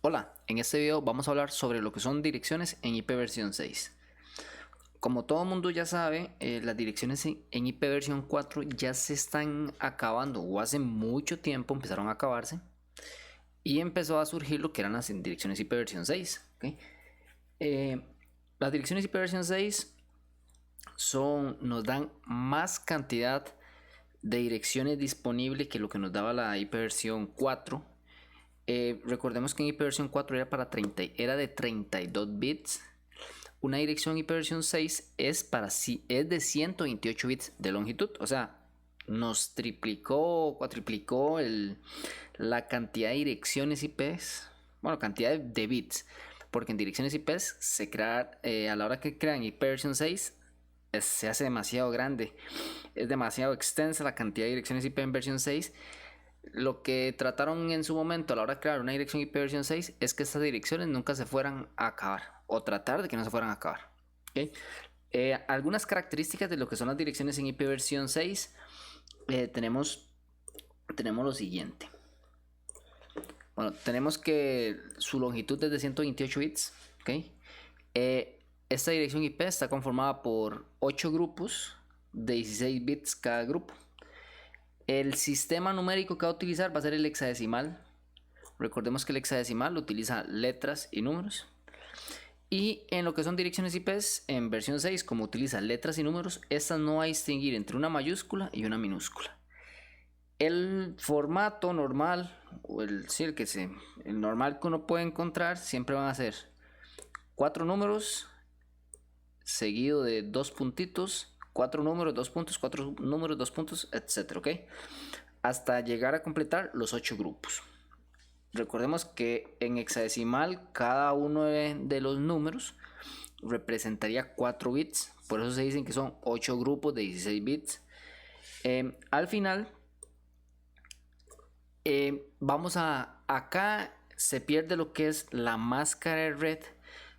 Hola, en este video vamos a hablar sobre lo que son direcciones en IP versión 6. Como todo mundo ya sabe, las direcciones en IP versión 4 ya se están acabando o hace mucho tiempo empezaron a acabarse y empezó a surgir lo que eran las direcciones IP versión 6. ¿Okay? Las direcciones IP versión 6 nos dan más cantidad de direcciones disponibles que lo que nos daba la IP versión 4. Recordemos que en IP versión 4 era de 32 bits. Una dirección IP versión 6 es de 128 bits de longitud. O sea, nos triplicó o cuatriplicó la cantidad de direcciones IPs. Bueno, cantidad de bits. Porque en direcciones IPs se crea, a la hora que crean IP versión 6 se hace demasiado grande. Es demasiado extensa la cantidad de direcciones IP en versión 6. Lo que trataron en su momento a la hora de crear una dirección IP versión 6 es que estas direcciones nunca se fueran a acabar o tratar de que no se fueran a acabar. ¿Okay? Algunas características de lo que son las direcciones en IP versión 6 tenemos lo siguiente. Bueno, tenemos que su longitud es de 128 bits. ¿Okay? Esta dirección IP está conformada por 8 grupos de 16 bits cada grupo. El sistema numérico que va a utilizar va a ser el hexadecimal. Recordemos que el hexadecimal utiliza letras y números. Y en lo que son direcciones IPs, en versión 6, como utiliza letras y números, estas no va a distinguir entre una mayúscula y una minúscula. El formato normal, o el normal que uno puede encontrar, siempre van a ser 4 números seguido de 2 puntitos, 4 números, 2 puntos, 4 números, 2 puntos, etc. ¿Okay? Hasta llegar a completar los 8 grupos. Recordemos que en hexadecimal cada uno de los números representaría 4 bits. Por eso se dicen que son 8 grupos de 16 bits. Al final, acá se pierde lo que es la máscara de red,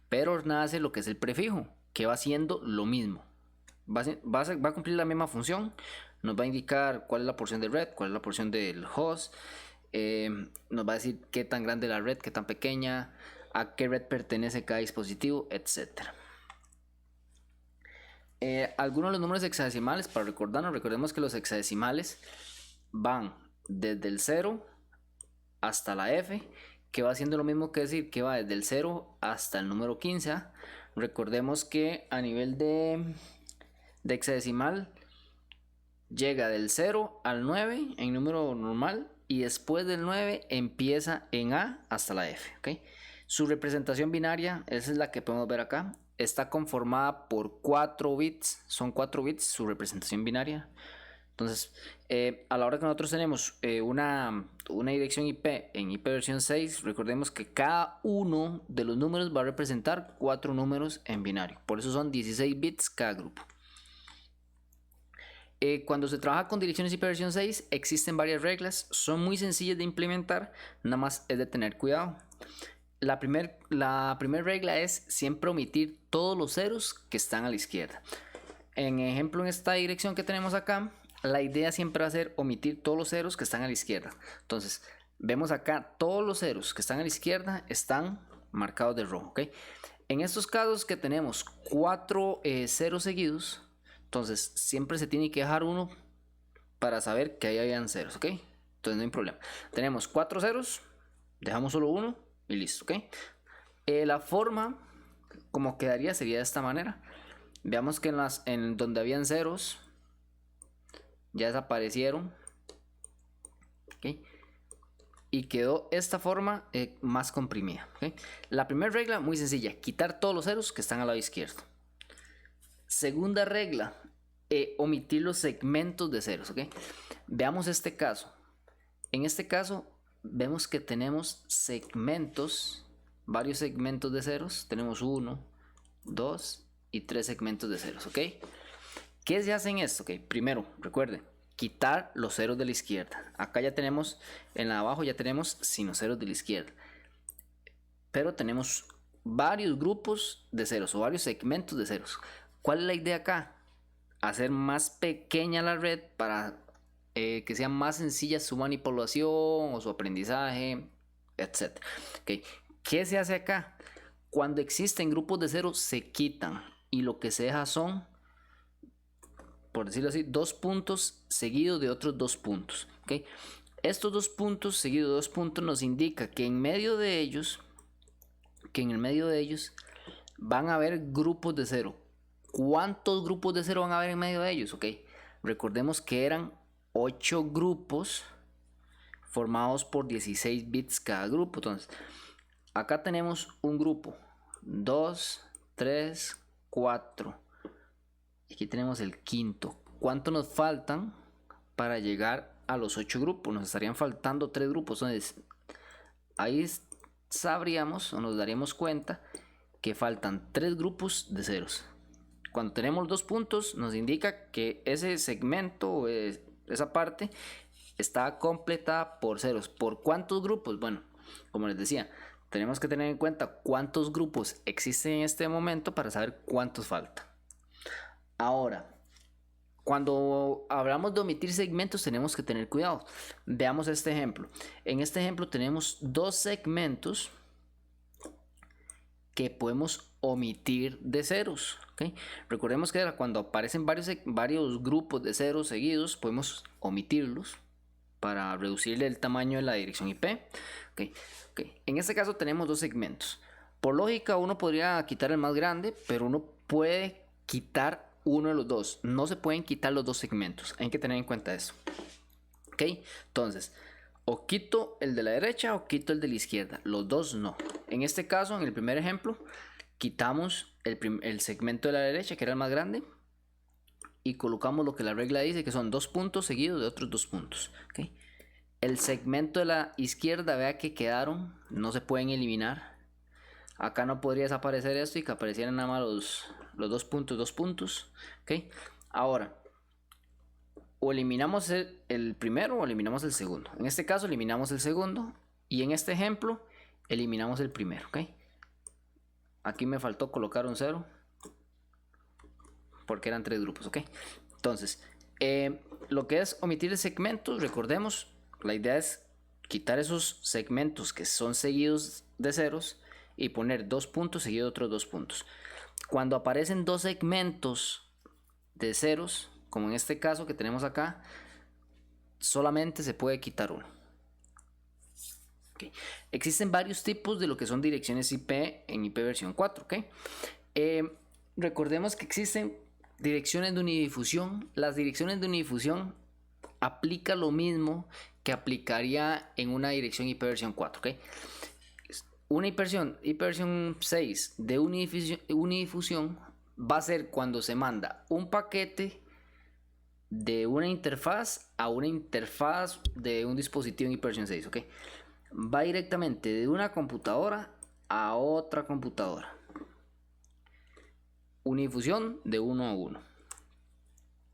pero nace lo que es el prefijo, que va haciendo lo mismo. Va a cumplir la misma función. Nos va a indicar cuál es la porción de red, cuál es la porción del host. Nos va a decir qué tan grande es la red, qué tan pequeña, a qué red pertenece cada dispositivo, etc. Algunos de los números hexadecimales, para recordarnos, recordemos que los hexadecimales van desde el 0 hasta la F, que va haciendo lo mismo que decir que va desde el 0 hasta el número 15. Recordemos que a nivel de hexadecimal llega del 0 al 9 en número normal y después del 9 empieza en A hasta la F. ¿Okay? Su representación binaria, esa es la que podemos ver acá, está conformada por 4 bits, son 4 bits su representación binaria. Entonces, a la hora que nosotros tenemos una dirección IP en IP versión 6, recordemos que cada uno de los números va a representar 4 números en binario. Por eso son 16 bits cada grupo. Cuando se trabaja con direcciones IP versión 6 existen varias reglas, son muy sencillas de implementar, nada más es de tener cuidado. La primera regla es siempre omitir todos los ceros que están a la izquierda. En ejemplo, en esta dirección que tenemos acá, la idea siempre va a ser omitir todos los ceros que están a la izquierda. Entonces, vemos acá todos los ceros que están a la izquierda están marcados de rojo. ¿Okay? En estos casos que tenemos 4 ceros seguidos, entonces siempre se tiene que dejar uno para saber que ahí habían ceros, ¿ok? Entonces no hay problema. Tenemos 4 ceros, dejamos solo uno y listo, ¿ok? La forma como quedaría sería de esta manera. Veamos que en donde habían ceros ya desaparecieron, ¿ok? Y quedó esta forma más comprimida, ¿ok? La primera regla muy sencilla, quitar todos los ceros que están al lado izquierdo. Segunda regla, omitir los segmentos de ceros, ¿ok? Veamos este caso. En este caso vemos que tenemos segmentos, varios segmentos de ceros. Tenemos 1, 2 y 3 segmentos de ceros, ¿ok? ¿Qué se hace en esto? ¿Okay? Primero, recuerden, quitar los ceros de la izquierda. Acá ya tenemos, en la de abajo ya tenemos sin los ceros de la izquierda. Pero tenemos varios grupos de ceros o varios segmentos de ceros. ¿Cuál es la idea acá? Hacer más pequeña la red para que sea más sencilla su manipulación o su aprendizaje, etc. ¿Okay? ¿Qué se hace acá? Cuando existen grupos de 0 se quitan y lo que se deja son, por decirlo así, 2 puntos seguidos de otros 2 puntos. ¿Okay? Estos 2 puntos seguidos de 2 puntos nos indica que en medio de ellos, van a haber grupos de 0. ¿Cuántos grupos de 0 van a haber en medio de ellos? Okay. Recordemos que eran 8 grupos formados por 16 bits cada grupo. Entonces, acá tenemos un grupo, 2, 3, 4. Aquí tenemos el quinto. ¿Cuánto nos faltan para llegar a los 8 grupos? Nos estarían faltando 3 grupos. Entonces, ahí sabríamos o nos daríamos cuenta que faltan 3 grupos de ceros. Cuando tenemos 2 puntos, nos indica que ese segmento, esa parte, está completada por ceros. ¿Por cuántos grupos? Bueno, como les decía, tenemos que tener en cuenta cuántos grupos existen en este momento para saber cuántos faltan. Ahora, cuando hablamos de omitir segmentos tenemos que tener cuidado. Veamos este ejemplo. En este ejemplo tenemos 2 segmentos que podemos omitir de ceros. ¿Okay? Recordemos que cuando aparecen varios grupos de ceros seguidos, podemos omitirlos para reducirle el tamaño de la dirección IP. Okay. En este caso tenemos 2 segmentos. Por lógica uno podría quitar el más grande, pero uno puede quitar uno de los dos. No se pueden quitar los 2 segmentos. Hay que tener en cuenta eso. Ok, entonces, o quito el de la derecha o quito el de la izquierda. Los dos no. En este caso, en el primer ejemplo, quitamos el segmento de la derecha, que era el más grande, y colocamos lo que la regla dice, que son 2 puntos seguidos de otros 2 puntos. ¿Okay? El segmento de la izquierda, vea que quedaron, no se pueden eliminar. Acá no podría desaparecer esto y que aparecieran nada más los 2 puntos. ¿Okay? Ahora, o eliminamos el primero o eliminamos el segundo. En este caso eliminamos el segundo y en este ejemplo eliminamos el primero. ¿Okay? Aquí me faltó colocar un 0 porque eran 3 grupos. ¿Okay? Entonces, lo que es omitir segmentos, recordemos, la idea es quitar esos segmentos que son seguidos de ceros y poner 2 puntos seguidos de otros 2 puntos. Cuando aparecen 2 segmentos de ceros, como en este caso que tenemos acá, solamente se puede quitar uno. Okay. Existen varios tipos de lo que son direcciones IP en IP versión 4. ¿Okay? Recordemos que existen direcciones de unidifusión. Las direcciones de unidifusión aplica lo mismo que aplicaría en una dirección IP versión 4. ¿Okay? Una IP versión 6 de unidifusión va a ser cuando se manda un paquete de una interfaz a una interfaz de un dispositivo en IP versión 6. ¿Okay? Va directamente de una computadora a otra computadora. Unidifusión de 1 a 1.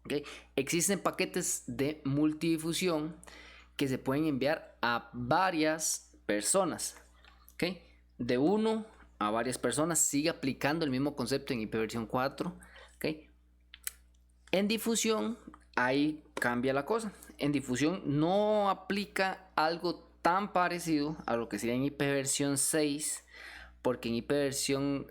¿Okay? Existen paquetes de multidifusión que se pueden enviar a varias personas. ¿Okay? De 1 a varias personas, sigue aplicando el mismo concepto en IP versión 4. ¿Okay? En difusión, ahí cambia la cosa. En difusión no aplica algo tan parecido a lo que sería en IP versión 6, porque en IP versión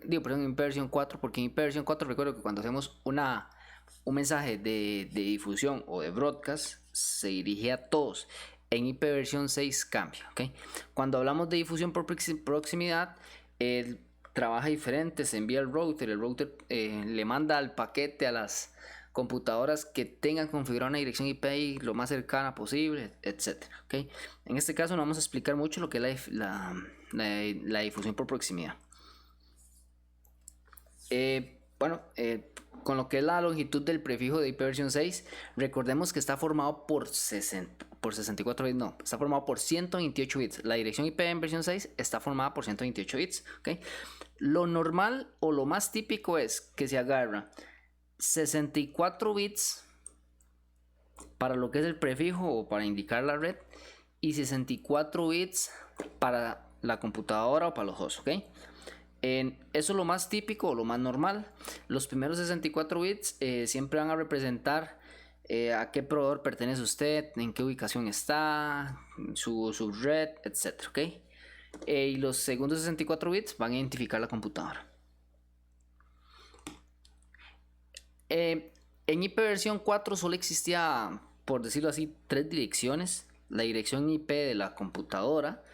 4, porque en IP versión 4 recuerdo que cuando hacemos un mensaje de difusión o de broadcast se dirige a todos. En IP versión 6 cambia. ¿Okay? Cuando hablamos de difusión por proximidad, trabaja diferente, se envía el router le manda el paquete a las computadoras que tengan configurada una dirección IP lo más cercana posible, etc. ¿Okay? En este caso no vamos a explicar mucho lo que es la difusión por proximidad. Con lo que es la longitud del prefijo de IP versión 6, recordemos que está formado por 64 bits, no, está formado por 128 bits. La dirección IP en versión 6 está formada por 128 bits. ¿Okay? Lo normal o lo más típico es que se agarra 64 bits para lo que es el prefijo o para indicar la red y 64 bits para la computadora o para los hosts. ¿Okay? Eso es lo más típico o lo más normal. Los primeros 64 bits siempre van a representar a qué proveedor pertenece usted, en qué ubicación está, su red, etc. ¿Okay? Y los segundos 64 bits van a identificar la computadora. En IP versión 4 solo existía, por decirlo así, 3 direcciones. La dirección IP de la computadora,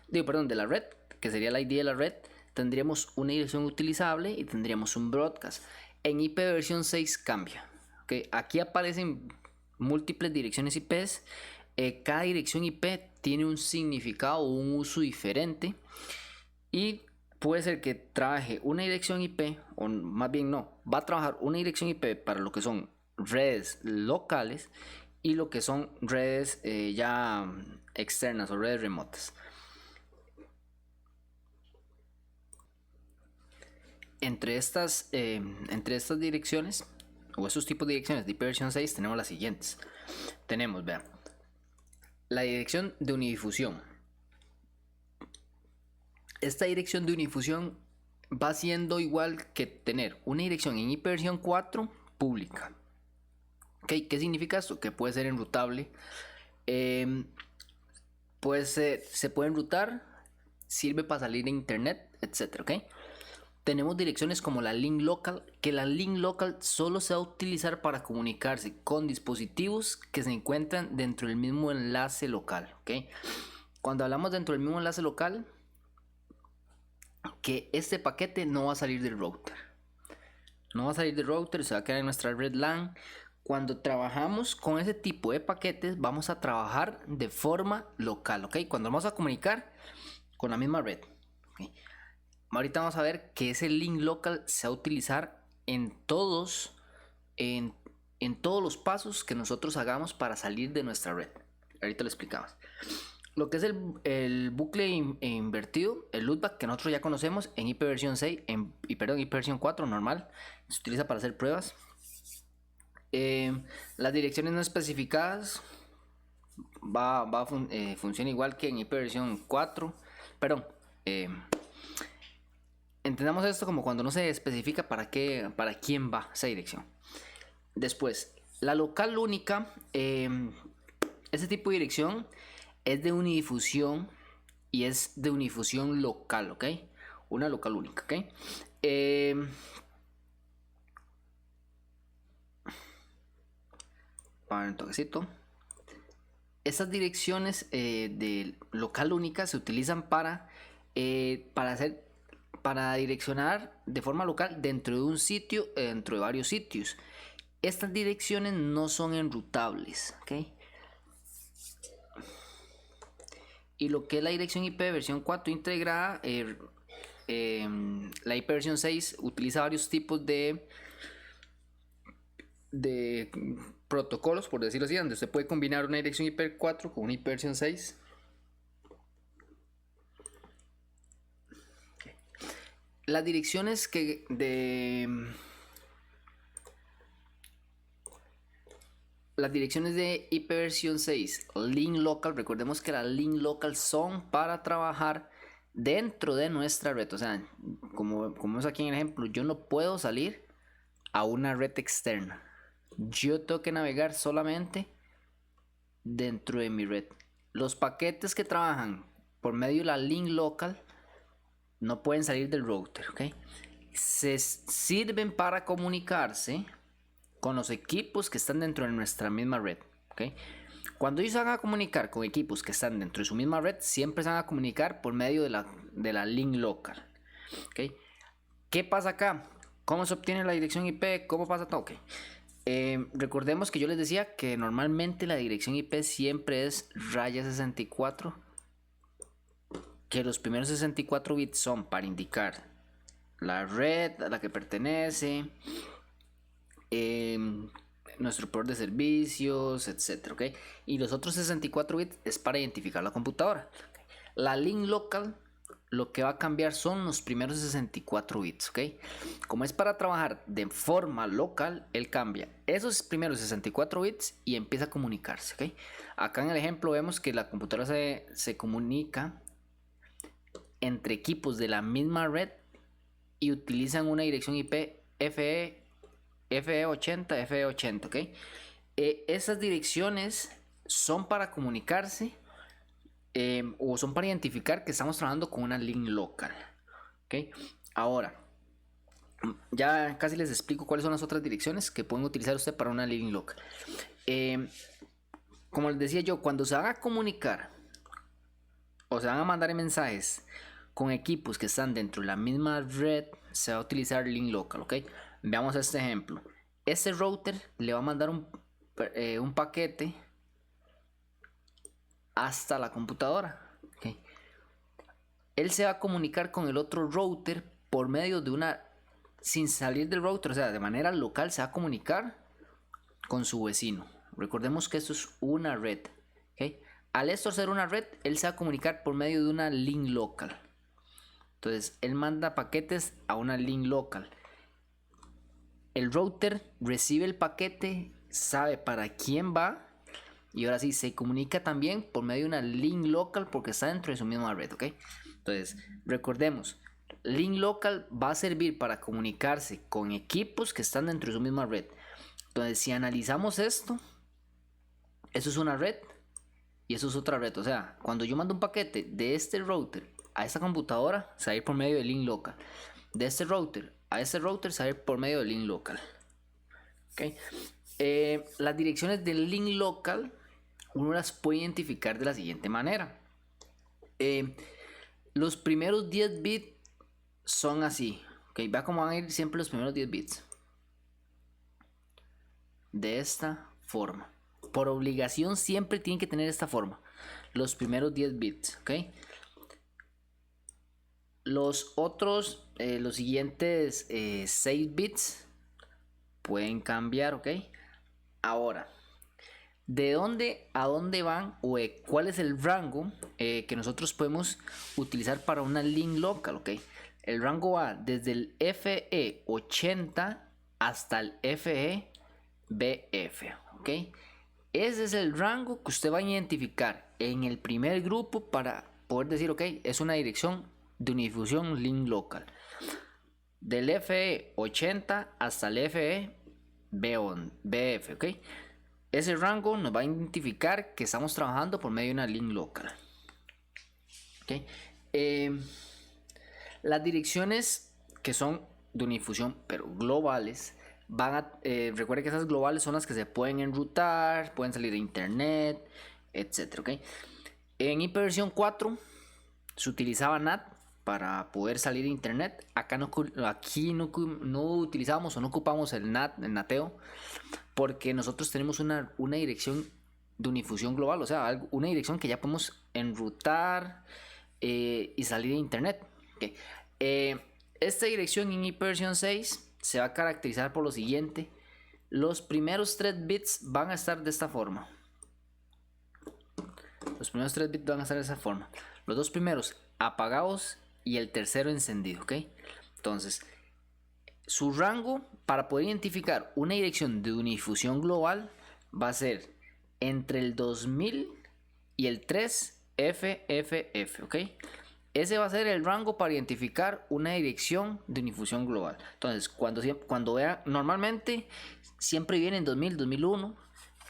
de la red, que sería la ID de la red. Tendríamos una dirección utilizable y tendríamos un broadcast. En IP versión 6 cambia. ¿Okay? Aquí aparecen múltiples direcciones IPs. Cada dirección IP tiene un significado o un uso diferente. Y puede ser que trabaje una dirección IP, o más bien no, va a trabajar una dirección IP para lo que son redes locales y lo que son redes ya externas o redes remotas. Entre estas direcciones o esos tipos de direcciones de IP versión 6 tenemos las siguientes. Tenemos, vean, la dirección de unidifusión. Esta dirección de unidifusión va siendo igual que tener una dirección en IP versión 4 pública. ¿Okay? ¿Qué significa esto? Que puede ser enrutable. Se puede enrutar, sirve para salir de internet, etc. ¿Okay? Tenemos direcciones como la link local, que la link local solo se va a utilizar para comunicarse con dispositivos que se encuentran dentro del mismo enlace local. ¿Okay? Cuando hablamos dentro del mismo enlace local, que este paquete no va a salir del router. No va a salir del router, se va a quedar en nuestra red LAN. Cuando trabajamos con ese tipo de paquetes, vamos a trabajar de forma local, ¿ok? Cuando vamos a comunicar con la misma red. ¿Okay? Ahorita vamos a ver que ese link local se va a utilizar en todos los pasos que nosotros hagamos para salir de nuestra red. Ahorita lo explicamos. Lo que es el bucle invertido, el loopback que nosotros ya conocemos en IP versión 6, IP versión 4 normal, se utiliza para hacer pruebas. Las direcciones no especificadas funciona igual que en IP versión 4. Perdón, entendamos esto como cuando no se especifica para quién va esa dirección. Después, la local única, ese tipo de dirección es de unidifusión y es de unidifusión local, ¿ok? Una local única, ¿ok? Para un toquecito. Estas direcciones de local única se utilizan para direccionar de forma local dentro de un sitio, dentro de varios sitios. Estas direcciones no son enrutables, ¿ok? Y lo que es la dirección IP versión 4 integrada, la IP versión 6 utiliza varios tipos de protocolos, por decirlo así, donde usted puede combinar una dirección IP 4 con una IP versión 6. Okay. Las direcciones las direcciones de IP versión 6 link local, recordemos que las link local son para trabajar dentro de nuestra red. O sea, como vemos aquí en el ejemplo, yo no puedo salir a una red externa. Yo tengo que navegar solamente dentro de mi red. Los paquetes que trabajan por medio de la link local no pueden salir del router, ¿ok? Se sirven para comunicarse con los equipos que están dentro de nuestra misma red, ¿ok? Cuando ellos van a comunicar con equipos que están dentro de su misma red, siempre se van a comunicar por medio de la link local, ¿ok? ¿Qué pasa acá? ¿Cómo se obtiene la dirección IP? ¿Cómo pasa todo? Okay. Recordemos que yo les decía que normalmente la dirección IP siempre es raya 64, que los primeros 64 bits son para indicar la red a la que pertenece, nuestro proveedor de servicios, etcétera, ¿okay? Y los otros 64 bits es para identificar la computadora. ¿Okay? La link local lo que va a cambiar son los primeros 64 bits, ¿ok? Como es para trabajar de forma local, él cambia esos primeros 64 bits y empieza a comunicarse, ¿ok? Acá en el ejemplo vemos que la computadora se comunica entre equipos de la misma red y utilizan una dirección IP FE80, ¿ok? Esas direcciones son para comunicarse o son para identificar que estamos trabajando con una link local. ¿Okay? Ahora, ya casi les explico cuáles son las otras direcciones que pueden utilizar usted para una link local. Como les decía yo, cuando se van a comunicar o se van a mandar mensajes con equipos que están dentro de la misma red, se va a utilizar link local, ¿ok? Veamos este ejemplo. Este router le va a mandar un paquete hasta la computadora, ¿ok? Él se va a comunicar con el otro router por medio de una, sin salir del router, o sea, de manera local se va a comunicar con su vecino. Recordemos que esto es una red, ¿ok? Al esto ser una red, él se va a comunicar por medio de una link local. Entonces, él manda paquetes a una link local. El router recibe el paquete, sabe para quién va y ahora sí se comunica también por medio de una link local porque está dentro de su misma red, ¿ok? Entonces, recordemos, link local va a servir para comunicarse con equipos que están dentro de su misma red. Entonces, si analizamos esto, eso es una red y eso es otra red. O sea, cuando yo mando un paquete de este router a esta computadora, se va a ir por medio de link local. De este router a este router, se va a ir por medio de link local. ¿Okay? Las direcciones del link local, uno las puede identificar de la siguiente manera. Los primeros 10 bits son así. ¿Okay? Vea cómo van a ir siempre los primeros 10 bits. De esta forma. Por obligación siempre tienen que tener esta forma. Los primeros 10 bits. ¿Ok? Los otros, los siguientes 6 bits pueden cambiar. ¿Ok? Ahora, ¿de dónde a dónde van o cuál es el rango que nosotros podemos utilizar para una link local? ¿Ok? El rango va desde el FE80 hasta el FE-BF. ¿Ok? Ese es el rango que usted va a identificar en el primer grupo para poder decir, ok, es una dirección de unidifusión link local. Del FE80 hasta el FE-BF, ¿ok? Ese rango nos va a identificar que estamos trabajando por medio de una link local. ¿Okay? Las direcciones que son de unidifusión, pero globales, recuerden que esas globales son las que se pueden enrutar, pueden salir de internet, etc. ¿Okay? En IPv4 se utilizaba NAT para poder salir de internet. Aquí no utilizamos o no ocupamos el NAT, el nateo, porque nosotros tenemos una dirección de unidifusión global, o sea, una dirección que ya podemos enrutar y salir de internet. Okay. Esta dirección en IPv6 se va a caracterizar por lo siguiente. Los primeros 3 bits van a estar de esta forma. Los primeros 3 bits van a estar de esa forma. Los dos primeros apagados y el tercero encendido, ¿ok? Entonces, su rango para poder identificar una dirección de unidifusión global va a ser entre el 2000 y el 3FFF, ¿ok? Ese va a ser el rango para identificar una dirección de unidifusión global. Entonces, cuando vean, normalmente siempre viene en 2000, 2001,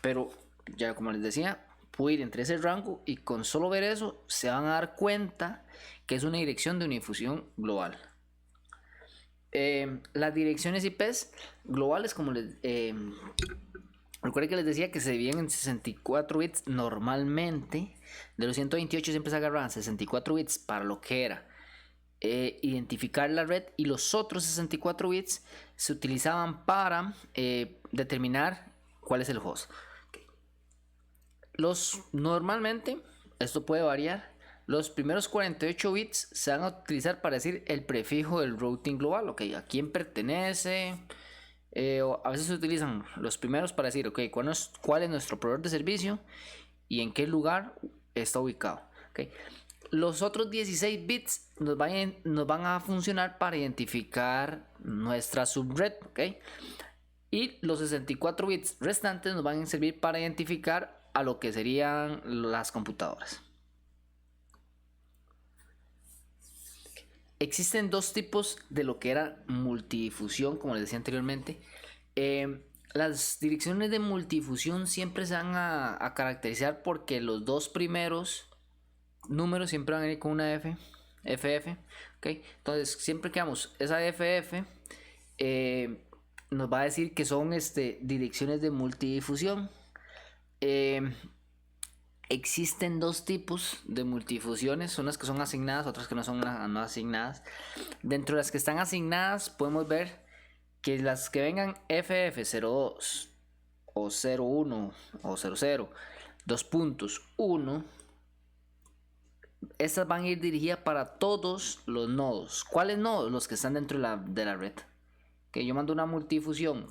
pero ya como les decía, puede ir entre ese rango y con solo ver eso se van a dar cuenta que es una dirección de unidifusión global. Las direcciones IPs globales, como recuerden que les decía que se dividen en 64 bits normalmente. De los 128 siempre se agarraban 64 bits para lo que era identificar la red, y los otros 64 bits se utilizaban para determinar cuál es el host. Normalmente, esto puede variar. Los primeros 48 bits se van a utilizar para decir el prefijo del routing global, ok, a quién pertenece. A veces se utilizan los primeros para decir, ok, cuál es nuestro proveedor de servicio y en qué lugar está ubicado. Okay. Los otros 16 bits nos van a funcionar para identificar nuestra subred. Okay. Y los 64 bits restantes nos van a servir para identificar a lo que serían las computadoras. Existen dos tipos de lo que era multidifusión, como les decía anteriormente. Las direcciones de multidifusión siempre se van a caracterizar porque los dos primeros números siempre van a ir con una FF, ¿ok? Entonces, siempre que hagamos esa FF, nos va a decir que son direcciones de multidifusión. Existen dos tipos de multidifusiones, unas que son asignadas, otras que no son no asignadas. Dentro de las que están asignadas podemos ver que las que vengan FF02 o 01 o 00, 2.1, estas van a ir dirigidas para todos los nodos. ¿Cuáles nodos? Los que están dentro de la red. Que yo mando una multidifusión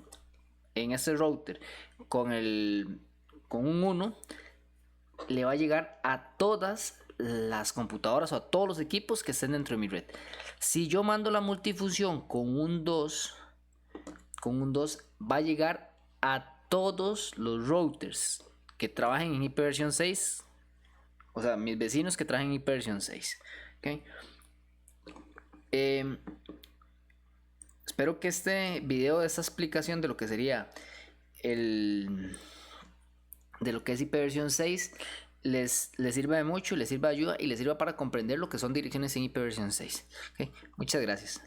en este router con un 1, le va a llegar a todas las computadoras o a todos los equipos que estén dentro de mi red. Si yo mando la multidifusión con un 2, va a llegar a todos los routers que trabajen en IPv 6, o sea, mis vecinos que trabajen en IPv 6. ¿Okay? Espero que este video, de esta explicación de lo que sería de lo que es IPv 6 les sirva de mucho, les sirva de ayuda y les sirva para comprender lo que son direcciones en IPv 6. ¿Okay? Muchas gracias.